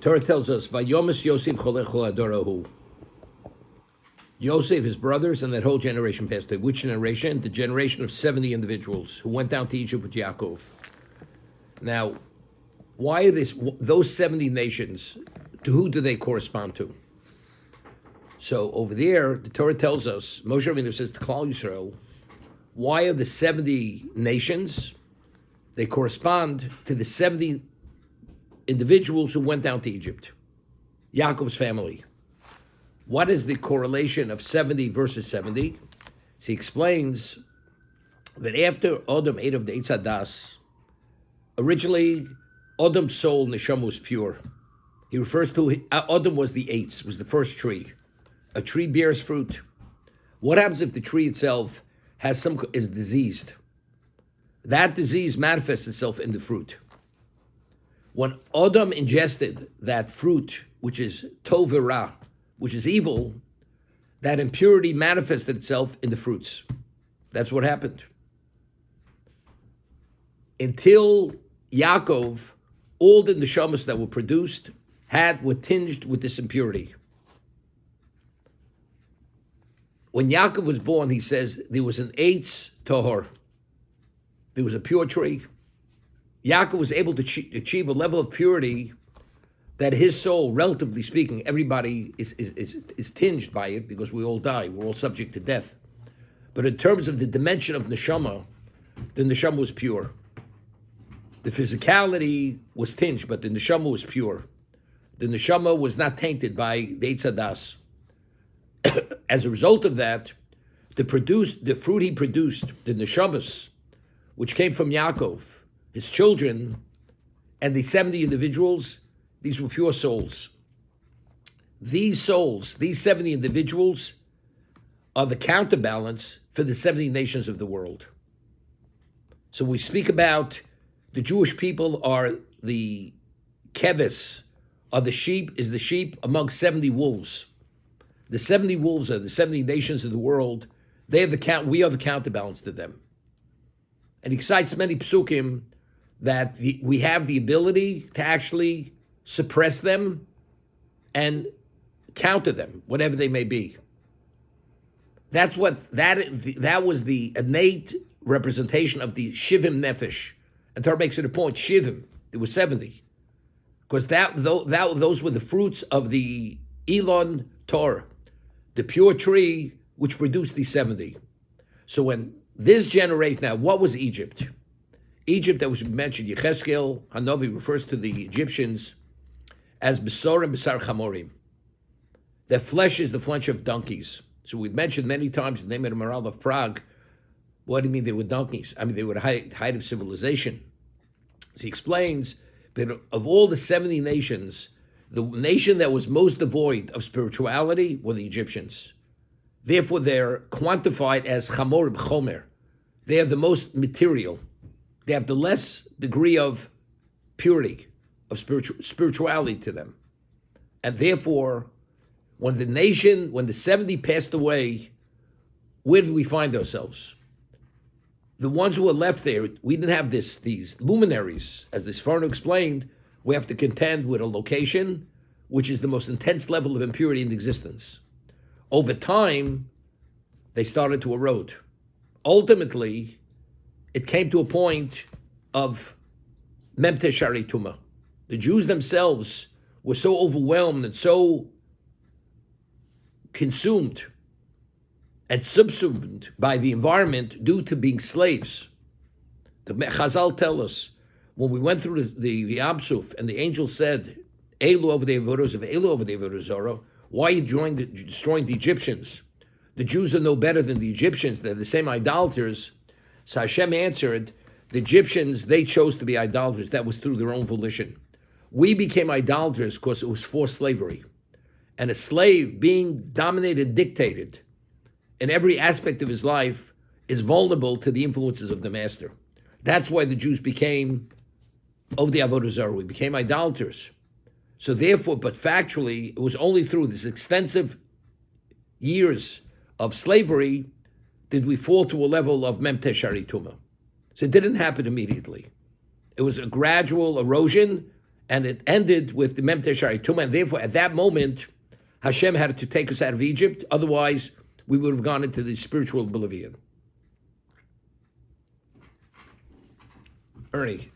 Torah tells us, Vayomis Yosef cholech chol adorahu. Yosef, his brothers, and that whole generation passed away. Which generation? The generation of 70 individuals who went down to Egypt with Yaakov. Now, why are those 70 nations, to who do they correspond to? So over there, the Torah tells us, Moshe Rabbeinu says to Klal Yisrael, why are the 70 nations? They correspond to the 70 individuals who went down to Egypt, Yaakov's family. What is the correlation of 70 versus 70? So he explains that after Adam ate of the Eitz Hadas, originally Adam's soul neshama was pure. He refers to Adam was the Eitz, was the first tree. A tree bears fruit. What happens if the tree itself is diseased? That disease manifests itself in the fruit. When Adam ingested that fruit, which is tov v'ra, which is evil, that impurity manifested itself in the fruits. That's what happened. Until Yaakov, all the neshamas that were produced were tinged with this impurity. When Yaakov was born, he says, there was an eitz tahor. There was a pure tree. Yaakov was able to achieve a level of purity that his soul, relatively speaking, everybody is tinged by it because we all die. We're all subject to death. But in terms of the dimension of neshama, the neshama was pure. The physicality was tinged, but the neshama was pure. The neshama was not tainted by the Eitz Hadas. As a result of that, the fruit he produced, the neshamas, which came from Yaakov, his children, and the 70 individuals, these were pure souls. These souls, these 70 individuals, are the counterbalance for the 70 nations of the world. So we speak about the Jewish people are the keves, are the sheep, is the sheep among 70 wolves. The 70 wolves are the 70 nations of the world. We are the counterbalance to them. And he cites many psukim that we have the ability to actually suppress them and counter them, whatever they may be. That was the innate representation of the shivim nefesh. And Torah makes it a point, shivim, there were 70. Because those were the fruits of the Elon Torah, the pure tree which produced these 70. So when this generation, now what was Egypt? Egypt, that was mentioned, Yecheskel Hanavi refers to the Egyptians as Besor and Besar Chamorim. Their flesh is the flesh of donkeys. So we've mentioned many times the name of the Maral of Prague. What do you mean they were donkeys? I mean, they were the height of civilization. So he explains that of all the 70 nations, the nation that was most devoid of spirituality were the Egyptians. Therefore, they're quantified as Chamorim, Chomer. They have the most material. They have the less degree of purity, of spirituality to them. And therefore, when the 70 passed away, where did we find ourselves? The ones who were left there, we didn't have these luminaries. As this Sforno explained, we have to contend with a location which is the most intense level of impurity in existence. Over time, they started to erode. Ultimately, it came to a point of Memte Shari Tuma. The Jews themselves were so overwhelmed and so consumed and subsumed by the environment due to being slaves. The Chazal tell us, when we went through the Yam Suf and the angel said, Elu over the Avodah, Elu over the Avodah Zarah, why are you destroying the Egyptians? The Jews are no better than the Egyptians. They're the same idolaters. So Hashem answered, the Egyptians, they chose to be idolaters. That was through their own volition. We became idolaters because it was forced slavery. And a slave being dominated and dictated in every aspect of his life is vulnerable to the influences of the master. That's why the Jews became of the Avodah Zarah. We became idolaters. So therefore, but factually, it was only through this extensive years of slavery did we fall to a level of Memte Shari Tuma. So it didn't happen immediately. It was a gradual erosion, and it ended with the Mem Teshari Tumah, and therefore at that moment, Hashem had to take us out of Egypt. Otherwise, we would have gone into the spiritual oblivion. Ernie.